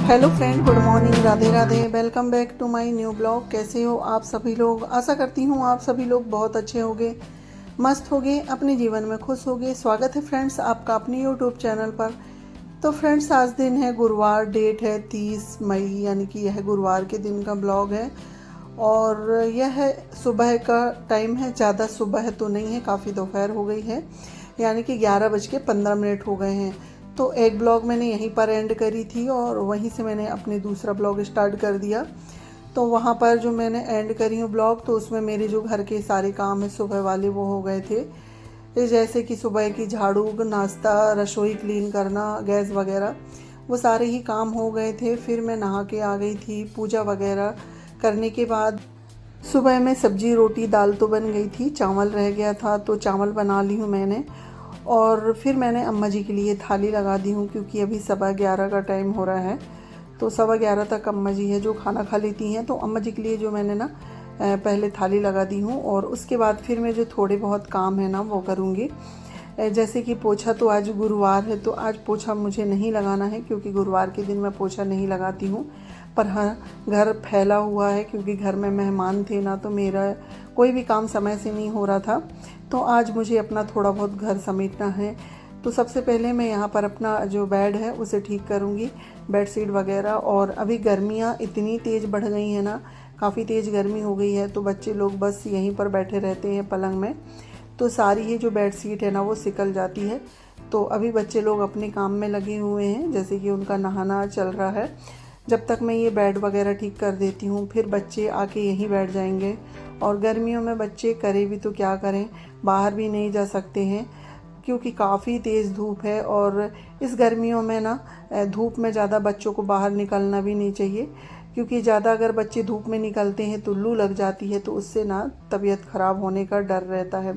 Hello friend, good morning, Radhe Radhe. Welcome back to my new blog. कैसे हो आप सभी लोग? आशा करती हूँ आप सभी लोग बहुत अच्छे होंगे, मस्त होंगे, अपने जीवन में खुश होंगे। स्वागत है फ्रेंड्स आपका अपने यूट्यूब चैनल पर। तो फ्रेंड्स, आज दिन है गुरुवार, डेट है 30 मई, यानी कि यह गुरुवार के दिन का ब्लॉग है। और यह सुबह का टाइम है, ज़्यादा सुबह तो नहीं है, काफ़ी दोपहर हो गई है, यानी कि 11:15 हो गए हैं। तो एक ब्लॉग मैंने यहीं पर एंड करी थी और वहीं से मैंने अपने दूसरा ब्लॉग स्टार्ट कर दिया। तो वहाँ पर जो मैंने एंड करी हूँ ब्लॉग, तो उसमें मेरे जो घर के सारे काम हैं सुबह वाले वो हो गए थे। जैसे कि सुबह की झाड़ू, नाश्ता, रसोई क्लीन करना, गैस वगैरह, वो सारे ही काम हो गए थे। फिर मैं नहा के आ गई थी। पूजा वगैरह करने के बाद सुबह में सब्जी, रोटी, दाल तो बन गई थी, चावल रह गया था तो चावल बना ली हूँ मैंने। और फिर मैंने अम्मा जी के लिए थाली लगा दी हूँ, क्योंकि अभी 11:15 का टाइम हो रहा है। तो 11:15 तक अम्मा जी है जो खाना खा लेती हैं। तो अम्मा जी के लिए जो मैंने ना पहले थाली लगा दी हूँ, और उसके बाद फिर मैं जो थोड़े बहुत काम है ना वो करूँगी। जैसे कि पोछा, तो आज गुरुवार है तो आज पोछा मुझे नहीं लगाना है, क्योंकि गुरुवार के दिन मैं पोछा नहीं लगाती हूँ। पर हाँ, घर फैला हुआ है क्योंकि घर में मेहमान थे ना, तो मेरा कोई भी काम समय से नहीं हो रहा था। तो आज मुझे अपना थोड़ा बहुत घर समेटना है। तो सबसे पहले मैं यहाँ पर अपना जो बेड है उसे ठीक करूँगी, बेडशीट वगैरह। और अभी गर्मियाँ इतनी तेज़ बढ़ गई हैं ना, काफ़ी तेज़ गर्मी हो गई है, तो बच्चे लोग बस यहीं पर बैठे रहते हैं पलंग में। तो सारी ही जो बेडशीट है ना वो सिकल जाती है। तो अभी बच्चे लोग अपने काम में लगे हुए हैं, जैसे कि उनका नहाना चल रहा है। जब तक मैं ये बेड वगैरह ठीक कर देती हूँ, फिर बच्चे आके यहीं बैठ जाएंगे। और गर्मियों में बच्चे करें भी तो क्या करें, बाहर भी नहीं जा सकते हैं क्योंकि काफ़ी तेज़ धूप है। और इस गर्मियों में ना धूप में ज़्यादा बच्चों को बाहर निकलना भी नहीं चाहिए, क्योंकि ज़्यादा अगर बच्चे धूप में निकलते हैं तो लू लग जाती है, तो उससे ना तबीयत ख़राब होने का डर रहता है।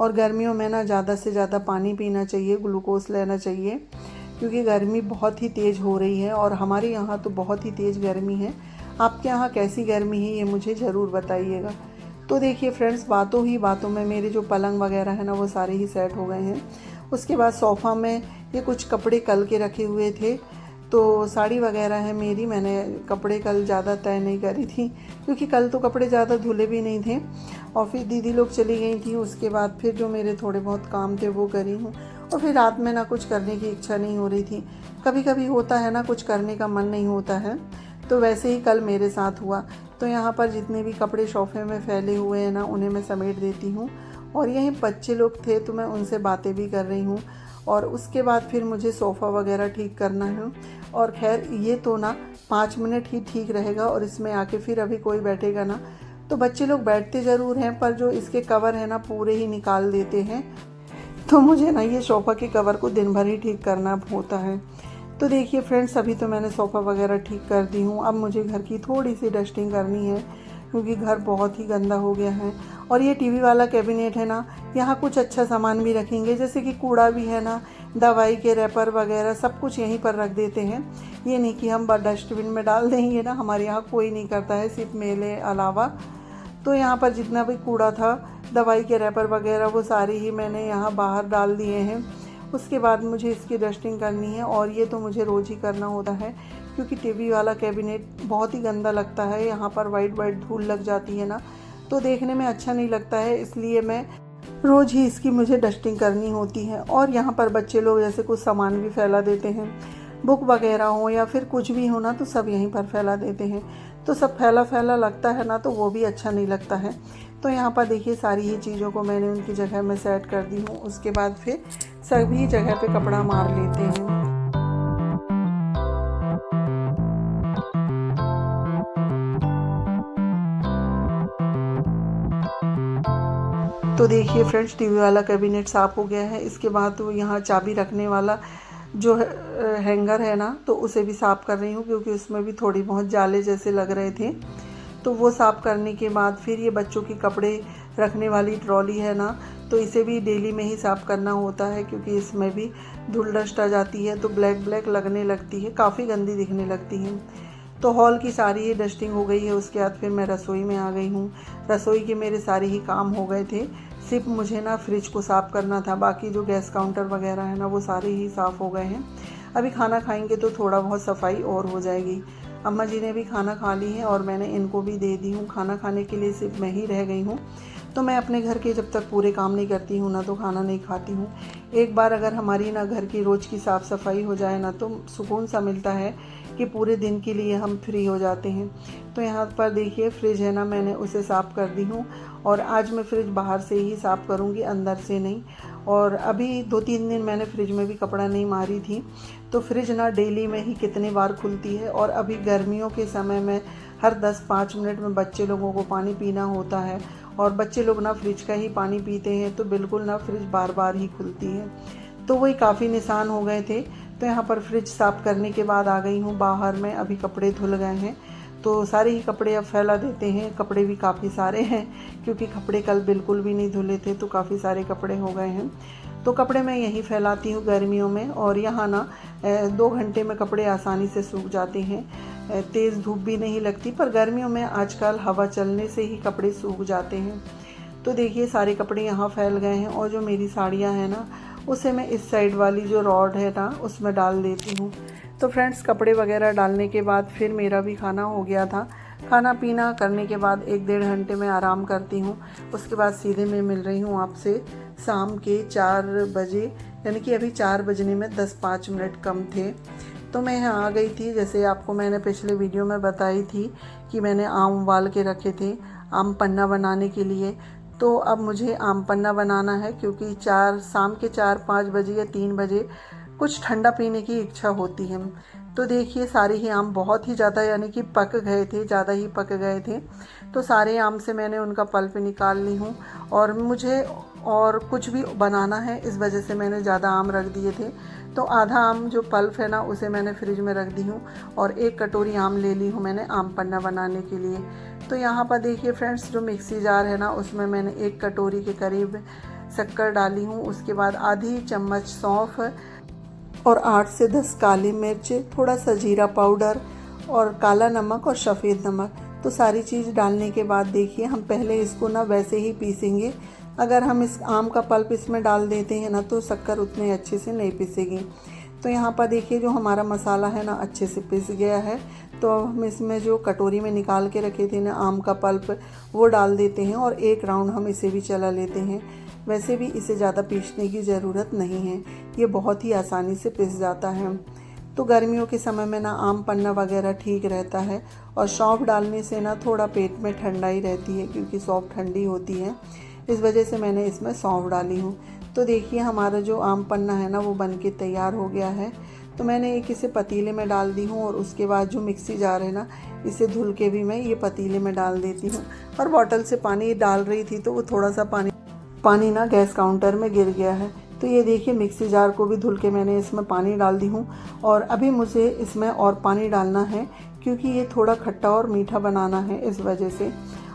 और गर्मियों में ना ज़्यादा से ज़्यादा पानी पीना चाहिए, ग्लूकोज लेना चाहिए, क्योंकि गर्मी बहुत ही तेज़ हो रही है। और हमारे यहाँ तो बहुत ही तेज़ गर्मी है। आपके यहाँ कैसी गर्मी है ये मुझे ज़रूर बताइएगा। तो देखिए फ्रेंड्स, बातों ही बातों में मेरे जो पलंग वगैरह है ना वो सारे ही सेट हो गए हैं। उसके बाद सोफ़ा में ये कुछ कपड़े कल के रखे हुए थे, तो साड़ी वगैरह है मेरी, मैंने कपड़े कल ज़्यादा तय नहीं करी थी, क्योंकि कल तो कपड़े ज़्यादा धुले भी नहीं थे। और फिर दीदी लोग चली गई थी, उसके बाद फिर जो मेरे थोड़े बहुत काम थे वो करी हूँ। और फिर रात में ना कुछ करने की इच्छा नहीं हो रही थी। कभी कभी होता है ना, कुछ करने का मन नहीं होता है, तो वैसे ही कल मेरे साथ हुआ। तो यहाँ पर जितने भी कपड़े सोफ़े में फैले हुए हैं ना उन्हें मैं समेट देती हूँ। और यहीं बच्चे लोग थे तो मैं उनसे बातें भी कर रही हूँ। और उसके बाद फिर मुझे सोफ़ा वगैरह ठीक करना है। और खैर ये तो ना 5 मिनट ही ठीक रहेगा, और इसमें आके फिर अभी कोई बैठेगा ना। तो बच्चे लोग बैठते ज़रूर हैं, पर जो इसके कवर है ना पूरे ही निकाल देते हैं। तो मुझे ना ये सोफ़ा के कवर को दिन भर ही ठीक करना होता है। तो देखिए फ्रेंड्स, अभी तो मैंने सोफ़ा वगैरह ठीक कर दी हूँ। अब मुझे घर की थोड़ी सी डस्टिंग करनी है, क्योंकि घर बहुत ही गंदा हो गया है। और ये टीवी वाला कैबिनेट है ना, यहाँ कुछ अच्छा सामान भी रखेंगे, जैसे कि कूड़ा भी है ना, दवाई के रैपर वगैरह सब कुछ यहीं पर रख देते हैं। ये नहीं कि हम डस्टबिन में डाल देंगे ना, हमारे यहाँ कोई नहीं करता है, सिर्फ मेरे अलावा। तो यहाँ पर जितना भी कूड़ा था, दवाई के रैपर वगैरह, वो सारे ही मैंने यहाँ बाहर डाल दिए हैं। उसके बाद मुझे इसकी डस्टिंग करनी है, और ये तो मुझे रोज़ ही करना होता है, क्योंकि टीवी वाला कैबिनेट बहुत ही गंदा लगता है। यहाँ पर वाइट वाइट धूल लग जाती है ना, तो देखने में अच्छा नहीं लगता है, इसलिए मैं रोज़ ही इसकी मुझे डस्टिंग करनी होती है। और यहाँ पर बच्चे लोग जैसे कुछ सामान भी फैला देते हैं, बुक वगैरह हो या फिर कुछ भी हो ना, तो सब यहीं पर फैला देते हैं। तो सब फैला फैला लगता है ना, तो वो भी अच्छा नहीं लगता है। तो यहाँ पर देखिए सारी ही चीज़ों को मैंने उनकी जगह में सेट कर दी हूँ। उसके बाद फिर सभी जगह पे कपड़ा मार लेते हैं। तो देखिए फ्रेंड्स, टीवी वाला कैबिनेट साफ़ हो गया है। इसके बाद तो यहाँ चाबी रखने वाला जो हैंगर है ना, तो उसे भी साफ़ कर रही हूँ, क्योंकि उसमें भी थोड़ी बहुत जाले जैसे लग रहे थे। तो वो साफ़ करने के बाद फिर ये बच्चों की कपड़े रखने वाली ट्रॉली है ना, तो इसे भी डेली में ही साफ़ करना होता है, क्योंकि इसमें भी धूल डस्ट आ जाती है, तो ब्लैक ब्लैक लगने लगती है, काफ़ी गंदी दिखने लगती है। तो हॉल की सारी ही डस्टिंग हो गई है। उसके बाद फिर मैं रसोई में आ गई हूँ। रसोई के मेरे सारे ही काम हो गए थे, सिर्फ मुझे ना फ्रिज को साफ़ करना था। बाकी जो गैस काउंटर वगैरह है ना वो सारे ही साफ़ हो गए हैं। अभी खाना खाएंगे तो थोड़ा बहुत सफाई और हो जाएगी। अम्मा जी ने भी खाना खा ली है और मैंने इनको भी दे दी हूँ। खाना खाने के लिए सिर्फ मैं ही रह गई हूँ। तो मैं अपने घर के जब तक पूरे काम नहीं करती हूँ ना तो खाना नहीं खाती हूँ। एक बार अगर हमारी ना घर की रोज़ की साफ़ सफाई हो जाए ना तो सुकून सा मिलता है कि पूरे दिन के लिए हम फ्री हो जाते हैं। तो यहाँ पर देखिए फ्रिज है ना, मैंने उसे साफ़ कर दी हूँ और आज मैं फ्रिज बाहर से ही साफ़ करूँगी, अंदर से नहीं। और अभी 2-3 दिन मैंने फ्रिज में भी कपड़ा नहीं मारी थी। तो फ्रिज ना डेली में ही कितने बार खुलती है और अभी गर्मियों के समय में हर 10-5 मिनट में बच्चे लोगों को पानी पीना होता है और बच्चे लोग ना फ्रिज का ही पानी पीते हैं, तो बिल्कुल ना फ्रिज बार बार ही खुलती है। तो वही काफ़ी निशान हो गए थे। तो यहाँ पर फ्रिज साफ़ करने के बाद आ गई हूँ बाहर में। अभी कपड़े धुल गए हैं तो सारे ही कपड़े अब फैला देते हैं। कपड़े भी काफ़ी सारे हैं क्योंकि कपड़े कल बिल्कुल भी नहीं धुले थे, तो काफ़ी सारे कपड़े हो गए हैं। तो कपड़े मैं यहीं फैलाती हूँ गर्मियों में, और यहाँ ना 2 घंटे में कपड़े आसानी से सूख जाते हैं। तेज़ धूप भी नहीं लगती, पर गर्मियों में आजकल हवा चलने से ही कपड़े सूख जाते हैं। तो देखिए सारे कपड़े यहाँ फैल गए हैं और जो मेरी साड़ियाँ हैं ना उसे मैं इस साइड वाली जो रॉड है ना उसमें डाल देती हूँ। तो फ्रेंड्स, कपड़े वगैरह डालने के बाद फिर मेरा भी खाना हो गया था। खाना पीना करने के बाद 1-1.5 घंटे में आराम करती हूँ। उसके बाद सीधे मैं मिल रही हूँ आपसे शाम के 4 बजे, यानी कि अभी 4 बजने में 10-5 मिनट कम थे। तो मैं यहाँ आ गई थी। जैसे आपको मैंने पिछले वीडियो में बताई थी कि मैंने आम उबाल के रखे थे आम पन्ना बनाने के लिए। तो अब मुझे आम पन्ना बनाना है क्योंकि शाम के 4-5 बजे या 3 बजे कुछ ठंडा पीने की इच्छा होती है। तो देखिए सारे ही आम बहुत ही ज़्यादा यानी कि पक गए थे, ज़्यादा ही पक गए थे। तो सारे आम से मैंने उनका पल्प निकाल ली हूँ और मुझे और कुछ भी बनाना है, इस वजह से मैंने ज़्यादा आम रख दिए थे। तो आधा आम जो पल्प है ना उसे मैंने फ्रिज में रख दी हूँ और 1 कटोरी आम ले ली हूँ मैंने आम पन्ना बनाने के लिए। तो यहाँ पर देखिए फ्रेंड्स, जो मिक्सी जार है ना उसमें मैंने 1 कटोरी के करीब शक्कर डाली हूँ। उसके बाद आधी चम्मच सौंफ और 8 से 10 काली मिर्च, थोड़ा सा जीरा पाउडर और काला नमक और सफ़ेद नमक। तो सारी चीज़ डालने के बाद देखिए हम पहले इसको ना वैसे ही पीसेंगे। अगर हम इस आम का पल्प इसमें डाल देते हैं ना तो शक्कर उतने अच्छे से नहीं पिसेगी। तो यहाँ पर देखिए जो हमारा मसाला है ना अच्छे से पिस गया है। तो अब हम इसमें जो कटोरी में निकाल के रखे थे ना आम का पल्प वो डाल देते हैं और 1 राउंड हम इसे भी चला लेते हैं। वैसे भी इसे ज़्यादा पीसने की ज़रूरत नहीं है, ये बहुत ही आसानी से पिस जाता है। तो गर्मियों के समय में ना आम पन्ना वगैरह ठीक रहता है और सौंफ डालने से ना थोड़ा पेट में ठंडाई रहती है क्योंकि सौंफ ठंडी होती है, इस वजह से मैंने इसमें सौंफ डाली हूँ। तो देखिए हमारा जो आम पन्ना है ना वो बन के तैयार हो गया है। तो मैंने एक इसे पतीले में डाल दी हूँ और उसके बाद जो मिक्सी जार है ना इसे धुल के भी मैं ये पतीले में डाल देती हूँ। और बॉटल से पानी डाल रही थी तो वो थोड़ा सा पानी ना गैस काउंटर में गिर गया है। तो ये देखिए मिक्सी जार को भी धुल के मैंने इसमें पानी डाल दी हूँ और अभी मुझे इसमें और पानी डालना है क्योंकि ये थोड़ा खट्टा और मीठा बनाना है, इस वजह से।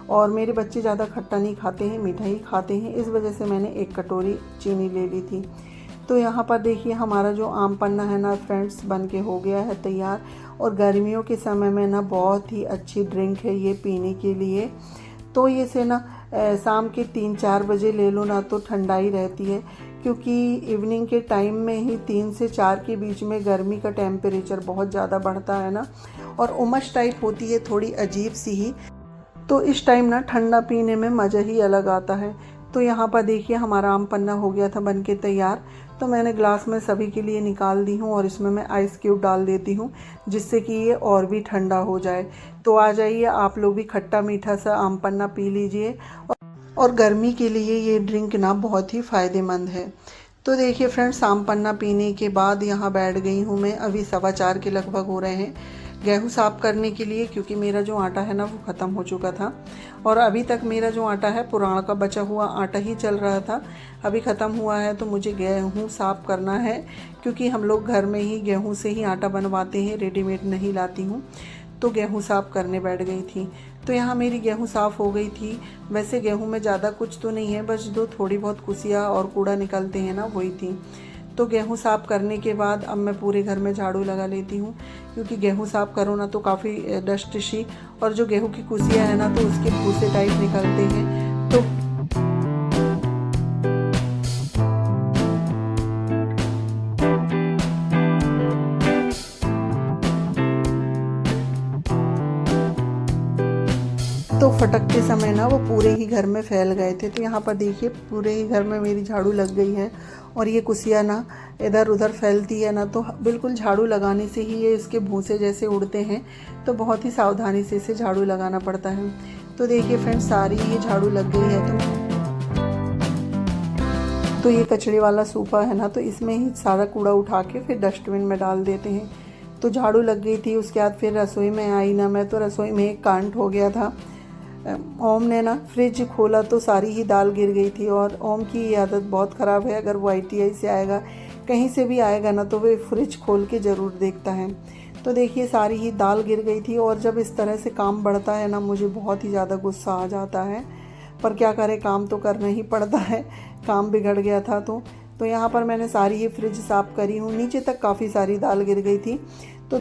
और मेरे बच्चे ज़्यादा खट्टा नहीं खाते हैं, मीठा ही खाते हैं, इस वजह से मैंने 1 कटोरी चीनी ले ली थी। तो यहाँ पर देखिए हमारा जो आम पन्ना है ना फ्रेंड्स बन के हो गया है तैयार। और गर्मियों के समय में ना बहुत ही अच्छी ड्रिंक है ये पीने के लिए। तो ये से ना शाम के 3-4 बजे ले लो ना तो ठंडाई रहती है क्योंकि इवनिंग के टाइम में ही 3 से 4 के बीच में गर्मी का टेम्परेचर बहुत ज़्यादा बढ़ता है ना और उमस टाइप होती है थोड़ी अजीब सी ही। तो इस टाइम ना ठंडा पीने में मज़ा ही अलग आता है। तो यहाँ पर देखिए हमारा आम पन्ना हो गया था बन के तैयार। तो मैंने ग्लास में सभी के लिए निकाल दी हूँ और इसमें मैं आइस क्यूब डाल देती हूँ जिससे कि ये और भी ठंडा हो जाए। तो आ जाइए आप लोग भी खट्टा मीठा सा आम पन्ना पी लीजिए और गर्मी के लिए ये ड्रिंक ना बहुत ही फ़ायदेमंद है। तो देखिए फ्रेंड्स, आम पन्ना पीने के बाद यहाँ बैठ गई हूँ मैं। अभी 4:15 के लगभग हो रहे हैं गेहूँ साफ़ करने के लिए क्योंकि मेरा जो आटा है ना वो ख़त्म हो चुका था और अभी तक मेरा जो आटा है पुराना का बचा हुआ आटा ही चल रहा था। अभी ख़त्म हुआ है तो मुझे गेहूँ साफ़ करना है क्योंकि हम लोग घर में ही गेहूँ से ही आटा बनवाते हैं, रेडीमेड नहीं लाती हूँ। तो गेहूँ साफ़ करने बैठ गई थी। तो यहाँ मेरी गेहूँ साफ़ हो गई थी। वैसे गेहूँ में ज़्यादा कुछ तो नहीं है, बस जो थोड़ी बहुत कुसिया और कूड़ा निकलते हैं ना वही थी। तो गेहूँ साफ़ करने के बाद अब मैं पूरे घर में झाड़ू लगा लेती हूँ क्योंकि गेहूँ साफ़ करो ना तो काफ़ी डस्ट सी और जो गेहूँ की कुसिया है ना तो उसके भूसे टाइप निकलते हैं। तो उसी समय ना वो पूरे ही घर में फैल गए थे। तो यहाँ पर देखिए पूरे ही घर में मेरी झाड़ू लग गई है और ये कुसिया ना इधर उधर फैलती है ना, तो बिल्कुल झाड़ू लगाने से ही ये इसके भूसे जैसे उड़ते हैं, तो बहुत ही सावधानी से इसे झाड़ू लगाना पड़ता है। तो देखिए फ्रेंड्स सारी ये झाड़ू लग गई है। तो ये कचरे वाला सूपा है ना, तो इसमें ही सारा कूड़ा उठा के फिर डस्टबिन में डाल देते हैं। तो झाड़ू लग गई थी, उसके बाद फिर रसोई में आई ना मैं, तो रसोई में एक कांड हो गया था। ओम ने ना फ्रिज खोला तो सारी ही दाल गिर गई थी। और ओम की ये आदत बहुत ख़राब है, अगर वो ITI से आएगा कहीं से भी आएगा ना, तो वो फ्रिज खोल के ज़रूर देखता है। तो देखिए सारी ही दाल गिर गई थी। और जब इस तरह से काम बढ़ता है ना, मुझे बहुत ही ज़्यादा गुस्सा आ जाता है, पर क्या करें, काम तो करना ही पड़ता है। काम बिगड़ गया था तो यहाँ पर मैंने सारी ही फ्रिज साफ़ करी हूँ, नीचे तक काफ़ी सारी दाल गिर गई थी। तो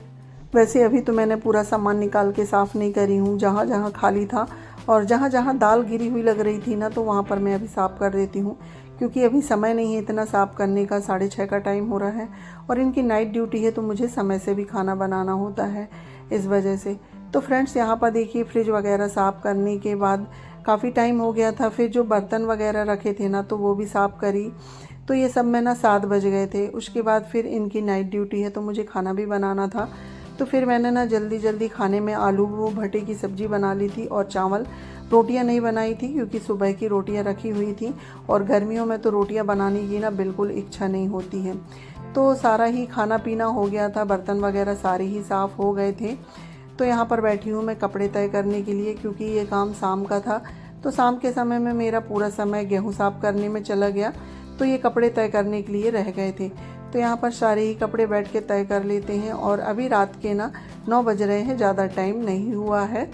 वैसे अभी तो मैंने पूरा सामान निकाल के साफ़ नहीं करी हूँ, जहाँ जहाँ खाली था और जहाँ जहाँ दाल गिरी हुई लग रही थी ना, तो वहाँ पर मैं अभी साफ़ कर देती हूँ, क्योंकि अभी समय नहीं है इतना साफ़ करने का। 6:30 का टाइम हो रहा है और इनकी नाइट ड्यूटी है, तो मुझे समय से भी खाना बनाना होता है इस वजह से। तो फ्रेंड्स यहाँ पर देखिए फ्रिज वगैरह साफ़ करने के बाद काफ़ी टाइम हो गया था। फिर जो बर्तन वगैरह रखे थे ना, तो वो भी साफ़ करी। तो ये सब में ना 7 बज गए थे। उसके बाद फिर इनकी नाइट ड्यूटी है, तो मुझे खाना भी बनाना था। तो फिर मैंने ना जल्दी जल्दी खाने में आलू भटे की सब्ज़ी बना ली थी और चावल। रोटियां नहीं बनाई थी क्योंकि सुबह की रोटियां रखी हुई थी और गर्मियों में तो रोटियां बनाने की ना बिल्कुल इच्छा नहीं होती है। तो सारा ही खाना पीना हो गया था, बर्तन वगैरह सारे ही साफ़ हो गए थे। तो यहाँ पर बैठी हूँ मैं कपड़े तय करने के लिए, क्योंकि ये काम शाम का था। तो शाम के समय में मेरा पूरा समय गेहूँ साफ़ करने में चला गया, तो ये कपड़े तय करने के लिए रह गए थे। तो यहाँ पर सारे ही कपड़े बैठ के तय कर लेते हैं। और अभी रात के ना 9 बज रहे हैं, ज़्यादा टाइम नहीं हुआ है।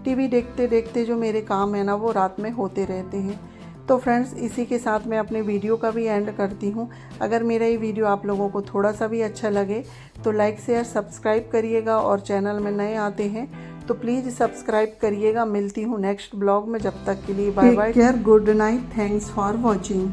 टीवी देखते देखते जो मेरे काम है ना, वो रात में होते रहते हैं। तो फ्रेंड्स इसी के साथ मैं अपने वीडियो का भी एंड करती हूँ। अगर मेरा ये वीडियो आप लोगों को थोड़ा सा भी अच्छा लगे तो लाइक शेयर सब्सक्राइब करिएगा, और चैनल में नए आते हैं तो प्लीज़ सब्सक्राइब करिएगा। मिलती हूँ नेक्स्ट ब्लॉग में, जब तक के लिए bye bye, take care, good night, thanks for watching.